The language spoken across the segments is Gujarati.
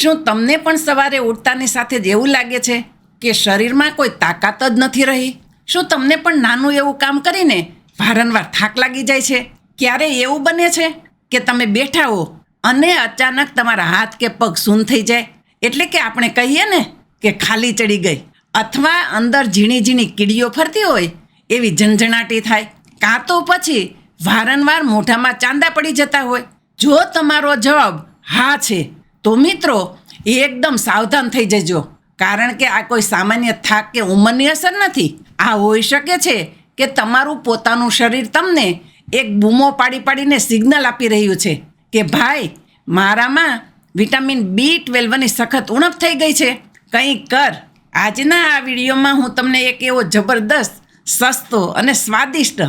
શું તમને પણ સવારે ઉઠતાની સાથે જ એવું લાગે છે કે શરીરમાં કોઈ તાકાત જ નથી રહી? શું તમને પણ નાનું એવું કામ કરીને વારંવાર થાક લાગી જાય છે? ક્યારે એવું બને છે કે તમે બેઠા હો અને અચાનક તમારા હાથ કે પગ સૂન થઈ જાય, એટલે કે આપણે કહીએ ને કે ખાલી ચડી ગઈ, અથવા અંદર ઝીણી ઝીણી કીડીઓ ફરતી હોય એવી ઝંઝણાટી થાય, કાં તો પછી વારંવાર મોઢામાં ચાંદા પડી જતા હોય? જો તમારો જવાબ હા છે તો મિત્રો એકદમ સાવધાન થઈ જજો, કારણ કે આ કોઈ સામાન્ય થાક કે ઉંમરની અસર નથી. આ હોઈ શકે છે કે તમારું પોતાનું શરીર તમને એક બૂમો પાડી પાડીને સિગ્નલ આપી રહ્યું છે કે ભાઈ, મારામાં વિટામિન B12ની સખત ઉણપ થઈ ગઈ છે, કંઈક કર. આજના આ વિડીયોમાં હું તમને એક એવો જબરદસ્ત, સસ્તો અને સ્વાદિષ્ટ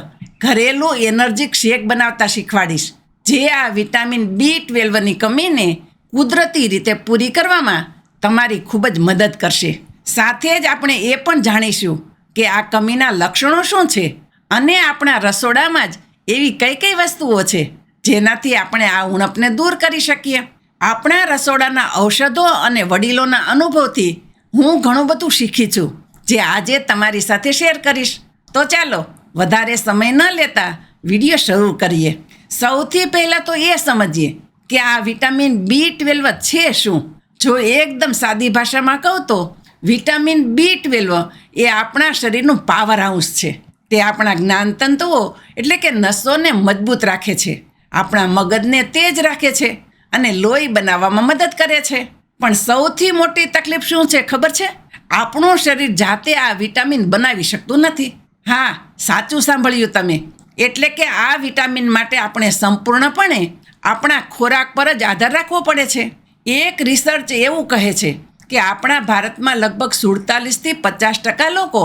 ઘરેલું એનર્જીક શેક બનાવતા શીખવાડીશ, જે આ વિટામિન B12ની કમીને કુદરતી રીતે પૂરી કરવામાં તમારી ખૂબ જ મદદ કરશે. સાથે જ આપણે એ પણ જાણીશું કે આ કમીના લક્ષણો શું છે અને આપણા રસોડામાં જ એવી કઈ કઈ વસ્તુઓ છે જેનાથી આપણે આ ઉણપને દૂર કરી શકીએ. આપણા રસોડાના ઔષધો અને વડીલોના અનુભવથી હું ઘણું બધું શીખી છું, જે આજે તમારી સાથે શેર કરીશ. તો ચાલો વધારે સમય ન લેતા વિડીયો શરૂ કરીએ. સૌથી પહેલાં તો એ સમજીએ કે આ વિટામિન B12 છે શું. જો એકદમ સાદી ભાષામાં કહું તો વિટામિન B12 એ આપણા શરીરનું પાવર હાઉસ છે. તે આપણા જ્ઞાનતંતુઓ એટલે કે નસોને મજબૂત રાખે છે, આપણા મગજને તેજ રાખે છે અને લોહી બનાવવામાં મદદ કરે છે. પણ સૌથી મોટી તકલીફ શું છે ખબર છે? આપણું શરીર જાતે આ વિટામિન બનાવી શકતું નથી. હા, સાચું સાંભળ્યું તમે. એટલે કે આ વિટામિન માટે આપણે સંપૂર્ણપણે આપણા ખોરાક પર જ આધાર રાખવો પડે છે. એક રિસર્ચ એવું કહે છે કે આપણા ભારતમાં લગભગ 47થી 50% લોકો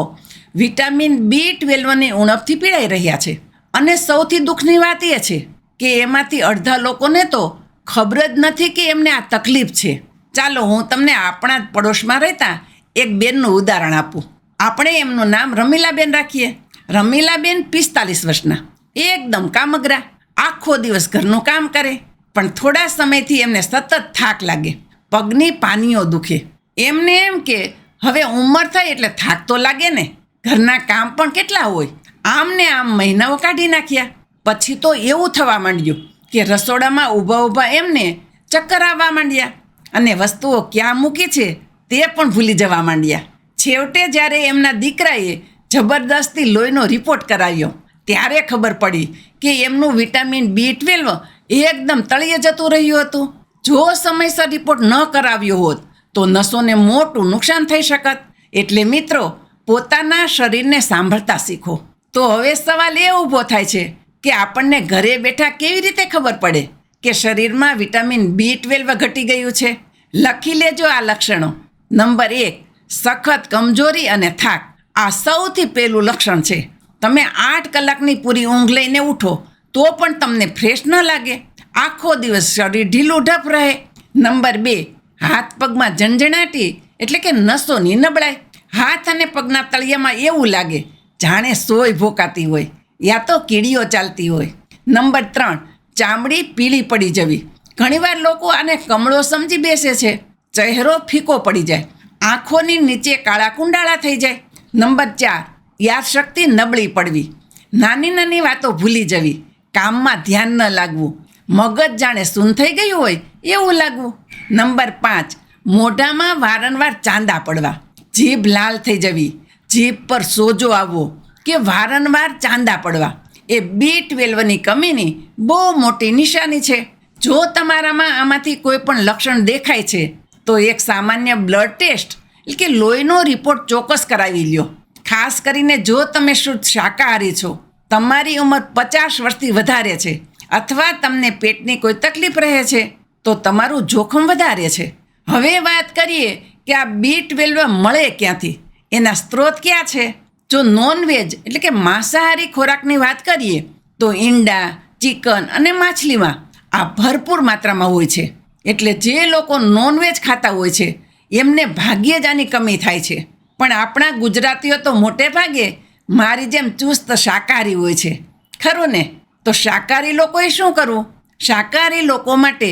વિટામિન B12ની ઉણપથી પીડાઈ રહ્યા છે. અને સૌથી દુઃખની વાત એ છે કે એમાંથી અડધા લોકોને તો ખબર જ નથી કે એમને આ તકલીફ છે. ચાલો હું તમને આપણા જ પડોશમાં રહેતા એક બેનનું ઉદાહરણ આપું. આપણે એમનું નામ રમીલાબેન રાખીએ. રમીલાબેન 45 વર્ષના, એકદમ કામગરા, આખો દિવસ ઘરનું કામ કરે, પણ થોડા સમયથી એમને સતત થાક લાગે, પગની પાનીઓ દુખે. એમને એમ કે હવે ઉંમર થાય એટલે થાક તો લાગે ને, ઘરના કામ પણ કેટલા હોય. આમ ને આમ મહિનાઓ કાઢી નાખ્યા. પછી તો એવું થવા માંડ્યું કે રસોડામાં ઊભા ઊભા એમને ચક્કર આવવા માંડ્યા અને વસ્તુઓ ક્યાં મૂકી છે તે પણ ભૂલી જવા માંડ્યા. છેવટે જ્યારે એમના દીકરાએ જબરદસ્તી લોહીનો રિપોર્ટ કરાવ્યો ત્યારે ખબર પડી કે એમનું વિટામિન B12 એકદમ તળિયે જતું રહ્યું હતું. જો સમયસર રિપોર્ટ ન કરાવ્યો હોત તો નસોને મોટું નુકસાન થઈ શકત. એટલે મિત્રો, પોતાના શરીરને સાંભળતા શીખો. તો હવે સવાલ એ ઊભો થાય છે કે આપણને ઘરે બેઠા કેવી રીતે ખબર પડે કે શરીરમાં વિટામિન B12 ઘટી ગયું છે? લખી લેજો આ લક્ષણો. નંબર 1, સખત કમજોરી અને થાક. આ સૌથી પહેલું લક્ષણ છે. તમે 8 કલાકની પૂરી ઊંઘ લઈને ઉઠો તો પણ તમને ફ્રેશ ન લાગે, આખો દિવસ શરીર ઢીલું ઢપ રહે. નંબર 2, હાથ પગમાં ઝંઝણાટી એટલે કે નસોની નબળાઈ. હાથ અને પગના તળિયામાં એવું લાગે જાણે સોય ભોકાતી હોય યા તો કીડીઓ ચાલતી હોય. નંબર 3, ચામડી પીળી પડી જવી. ઘણીવાર લોકો આને કમળો સમજી બેસે છે. ચહેરો ફીકો પડી જાય, આંખોની નીચે કાળા કુંડાળા થઈ જાય. નંબર 4, યાદશક્તિ નબળી પડવી. નાની નાની વાતો ભૂલી જવી, કામમાં ધ્યાન ન લાગવું, મગજ જાણે સૂન થઈ ગયું હોય એવું લાગવું. નંબર 5, મોઢામાં વારંવાર ચાંદા પડવા, જીભ લાલ થઈ જવી, જીભ પર સોજો આવવો કે વારંવાર ચાંદા પડવા. એ B12ની કમીની બહુ મોટી નિશાની છે. જો તમારામાં આમાંથી કોઈ પણ લક્ષણ દેખાય છે તો એક સામાન્ય બ્લડ ટેસ્ટ એટલે કે લોહીનો રિપોર્ટ ચોક્કસ કરાવી લ્યો. ખાસ કરીને જો તમે શુદ્ધ શાકાહારી છો, તમારી ઉંમર 50 વર્ષથી વધારે છે અથવા તમને પેટની કોઈ તકલીફ રહે છે તો તમારું જોખમ વધારે છે. હવે વાત કરીએ કે આ B12 મળે ક્યાંથી, એના સ્ત્રોત ક્યાં છે. જો નોનવેજ એટલે કે માંસાહારી ખોરાકની વાત કરીએ તો ઈંડા, ચિકન અને માછલીમાં આ ભરપૂર માત્રામાં હોય છે. એટલે જે લોકો નોનવેજ ખાતા હોય છે એમને ભાગ્યે જ આની કમી થાય છે. પણ આપણા ગુજરાતીઓ તો મોટે ભાગે મારી જેમ ચુસ્ત શાકાહારી હોય છે, ખરું ને? તો શાકાહારી લોકોએ શું કરવું? શાકાહારી લોકો માટે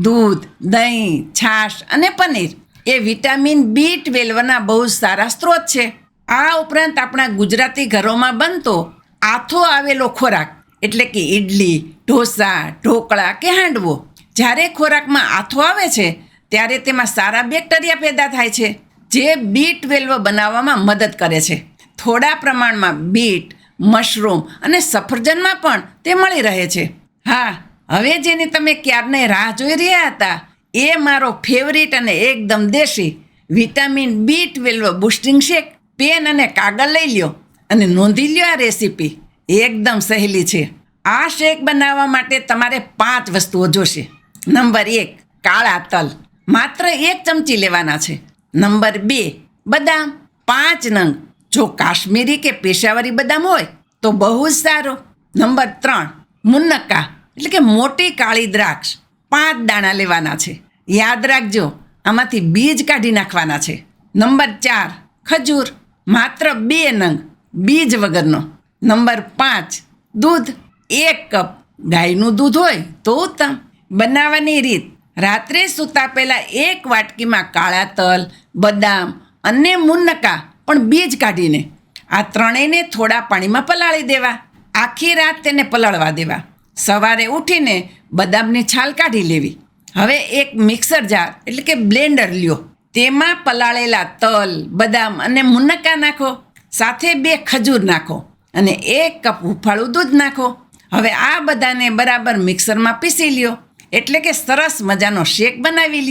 દૂધ, દહીં, છાશ અને પનીર એ વિટામિન B12ના બહુ સારા સ્ત્રોત છે. આ ઉપરાંત આપણા ગુજરાતી ઘરોમાં બનતો આથો આવેલો ખોરાક એટલે કે ઇડલી, ઢોસા, ઢોકળા કે હાંડવો, જ્યારે ખોરાકમાં આથો આવે છે ત્યારે તેમાં સારા બેક્ટેરિયા પેદા થાય છે જે B12 બનાવવામાં મદદ કરે છે. થોડા પ્રમાણમાં બીટ, મશરૂમ અને સફરજનમાં પણ તે મળી રહે છે. હા, હવે જેની તમે ક્યારની રાહ જોઈ રહ્યા હતા એ મારો ફેવરિટ અને એકદમ દેશી વિટામિન B12 બુસ્ટિંગ શેક. પેન અને કાગળ લઈ લ્યો અને નોંધી લ્યો. આ રેસીપી એકદમ સહેલી છે. આ શેક બનાવવા માટે તમારે 5 વસ્તુઓ જોશે. નંબર 1, કાળા તલ માત્ર 1 ચમચી લેવાના છે. નંબર 2, બદામ 5 નંગ. જો કાશ્મીરી કે પેશાવરી બદામ હોય તો બહુ જ સારું. નંબર 3, મુનક્કા એટલે કે મોટી કાળી દ્રાક્ષ 5 દાણા લેવાના છે. યાદ રાખજો, આમાંથી બીજ કાઢી નાખવાના છે. નંબર 4, ખજૂર માત્ર 2 નંગ, બીજ વગરનો. નંબર 5, દૂધ 1 કપ. ગાયનું દૂધ હોય તો ઉત્તમ. બનાવવાની રીત: રાત્રે સૂતા પહેલાં 1 વાટકીમાં કાળા તલ, બદામ અને મુનક્કા પણ બીજ કાઢીને આ ત્રણેયને થોડા પાણીમાં પલાળી દેવા. આખી રાત તેને પલાળવા દેવા. સવારે ઉઠીને બદામની છાલ કાઢી લેવી. હવે એક મિક્સર જાર એટલે કે બ્લેન્ડર લ્યો. તેમાં પલાળેલા તલ, બદામ અને મુનક્કા નાખો. સાથે 2 ખજૂર નાખો અને 1 કપ હુંફાળું દૂધ નાખો. હવે આ બધાને બરાબર મિક્સરમાં પીસી લ્યો એટલે કે સરસ મજાનો શેક બનાવી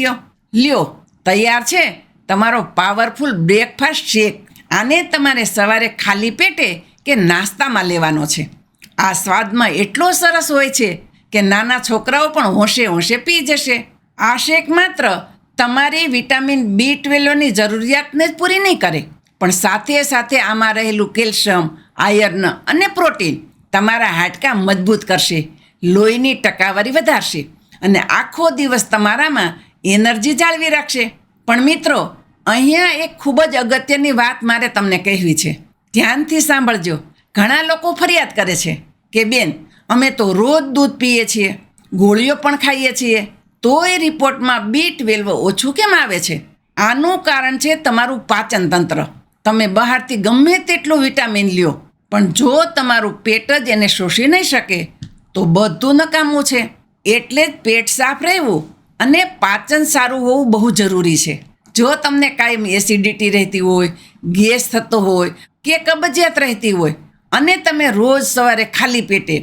લ્યો. તૈયાર છે તમારો પાવરફુલ બ્રેકફાસ્ટ શેક. આને તમારે સવારે ખાલી પેટે કે નાસ્તામાં લેવાનો છે. આ સ્વાદમાં એટલો સરસ હોય છે કે નાના છોકરાઓ પણ હોંશે હોંશે પી જશે. આ શેક માત્ર તમારી વિટામિન B12ની જરૂરિયાતને જ પૂરી નહીં કરે, પણ સાથે સાથે આમાં રહેલું કેલ્શિયમ, આયર્ન અને પ્રોટીન તમારા હાડકાં મજબૂત કરશે, લોહીની ટકાવારી વધારશે અને આખો દિવસ તમારામાં એનર્જી જાળવી રાખશે. પણ મિત્રો, અહીંયા એક ખૂબ જ અગત્યની વાત મારે તમને કહેવી છે. ધ્યાનથી સાંભળજો. ઘણા લોકો ફરિયાદ કરે છે કે બેન, અમે તો રોજ દૂધ પીએ છીએ, ગોળીઓ પણ ખાઈએ છીએ, તોય રિપોર્ટમાં B12 ઓછું કેમ આવે છે? આનું કારણ છે તમારું પાચન તંત્ર. તમે બહારથી ગમે તેટલું વિટામિન લ્યો, પણ જો તમારું પેટ જ એને શોષી નહીં શકે તો બધું નકામું છે. એટલે જ પેટ સાફ રહેવું અને પાચન સારું હોવું બહુ જરૂરી છે. જો તમને કાયમ એસિડિટી રહેતી હોય, ગેસ થતો હોય કે કબજિયાત રહેતી હોય અને તમે રોજ સવારે ખાલી પેટે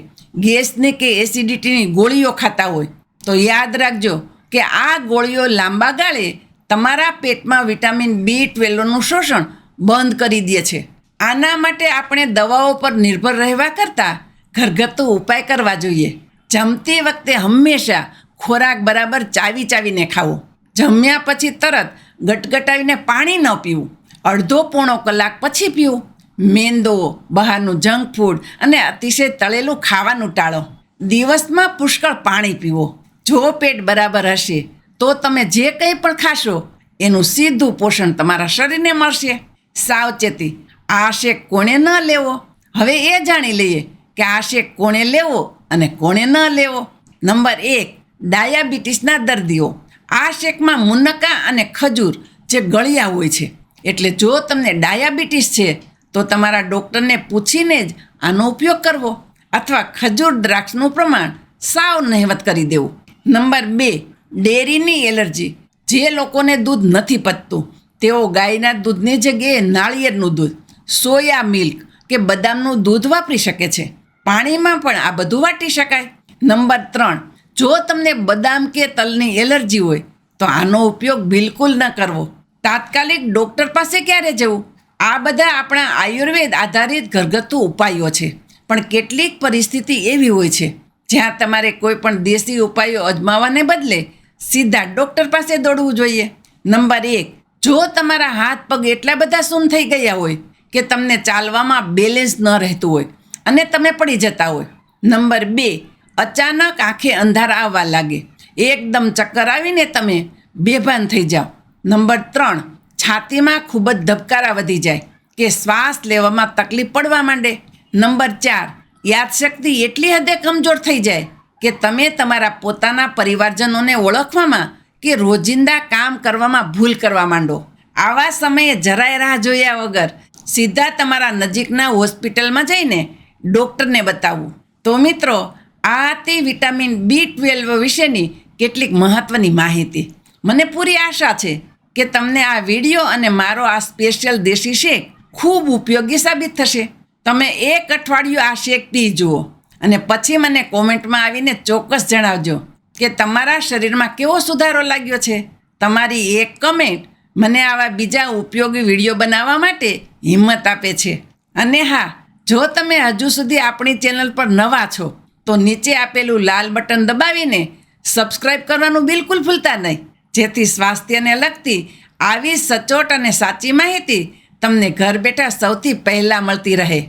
ગેસની કે એસિડિટીની ગોળીઓ ખાતા હોય તો યાદ રાખજો કે આ ગોળીઓ લાંબા ગાળે તમારા પેટમાં વિટામિન B12નું શોષણ બંધ કરી દે છે. આના માટે આપણે દવાઓ પર નિર્ભર રહેવા કરતાં ઘરગથ્થુ ઉપાય કરવા જોઈએ. જમતી વખતે હંમેશા ખોરાક બરાબર ચાવીને ખાવો. જમ્યા પછી તરત ગટગટાવીને પાણી ન પીવું. અડધો પોણો કલાક પછી પીવું. મેંદો, બહારનું જંક ફૂડ અને અતિશય તળેલું ખાવાનું ટાળો. દિવસમાં પુષ્કળ પાણી પીવો. જો પેટ બરાબર હશે તો તમે જે કંઈ પણ ખાશો એનું સીધું પોષણ તમારા શરીરને મળશે. સાવચેતી: આ શેક કોણે ન લેવો? હવે એ જાણી લઈએ કે આ શેક કોણે લેવો અને કોણે ન લેવો. નંબર 1, ડાયાબિટીસના દર્દીઓ. આ શેકમાં મુનક્કા અને ખજૂર જે ગળ્યા હોય છે, એટલે જો તમને ડાયાબિટીસ છે તો તમારા ડૉક્ટરને પૂછીને જ આનો ઉપયોગ કરવો અથવા ખજૂર દ્રાક્ષનું પ્રમાણ સાવ નહિવત કરી દેવું. નંબર 2, ડેરીની એલર્જી. જે લોકોને દૂધ નથી પચતું તેઓ ગાયના દૂધની જગ્યાએ નાળિયેરનું દૂધ, સોયા મિલ્ક કે બદામનું દૂધ વાપરી શકે છે. પાણીમાં પણ આ બધું વાટી શકાય. નંબર 3, જો તમને બદામ કે તલની એલર્જી હોય તો આનો ઉપયોગ બિલકુલ ન કરવો. તાત્કાલિક ડૉક્ટર પાસે ક્યારે જવું? આ બધા આપણા આયુર્વેદ આધારિત ઘરગથ્થુ ઉપાયો છે, પણ કેટલીક પરિસ્થિતિ એવી હોય છે જ્યાં તમારે કોઈ પણ દેશી ઉપાયો અજમાવવાને બદલે સીધા ડૉક્ટર પાસે દોડવું જોઈએ. નંબર 1, જો તમારા હાથ પગ એટલા બધા સૂન થઈ ગયા હોય કે તમને ચાલવામાં બેલેન્સ ન રહેતું હોય અને તમે પડી જતા હોય. નંબર 2, અચાનક આંખે અંધારા આવવા લાગે, એકદમ ચક્કર આવીને તમે બેભાન થઈ જાઓ. નંબર 3, છાતીમાં ખૂબ જ ધબકારા વધી જાય કે શ્વાસ લેવામાં તકલીફ પડવા માંડે. નંબર 4, યાદશક્તિ એટલી હદે કમજોર થઈ જાય કે તમે તમારા પોતાના પરિવારજનોને ઓળખવામાં કે રોજિંદા કામ કરવામાં ભૂલ કરવા માંડો. આવા સમયે જરાય રાહ જોયા વગર સીધા તમારા નજીકના હોસ્પિટલમાં જઈને ડૉક્ટરને બતાવવું. તો મિત્રો, આ હતી વિટામિન B12 વિશેની કેટલીક મહત્ત્વની માહિતી. મને પૂરી આશા છે કે તમને આ વિડીયો અને મારો આ સ્પેશિયલ દેશી શેક ખૂબ ઉપયોગી સાબિત થશે. તમે 1 અઠવાડિયું આ શેક પી જુઓ અને પછી મને કોમેન્ટમાં આવીને ચોક્કસ જણાવજો કે તમારા શરીરમાં કેવો સુધારો લાગ્યો છે. તમારી એક કમેન્ટ મને આવા બીજા ઉપયોગી વિડીયો બનાવવા માટે હિંમત આપે છે. અને હા, જો તમે હજુ સુધી આપણી ચેનલ પર નવા છો તો નીચે આપેલું લાલ બટન દબાવીને સબસ્ક્રાઈબ કરવાનું બિલકુલ ભૂલતા નહીં, જેથી સ્વાસ્થ્યને લગતી આવી સચોટ અને સાચી માહિતી તમને ઘર બેઠા સૌથી પહેલાં મળતી રહે.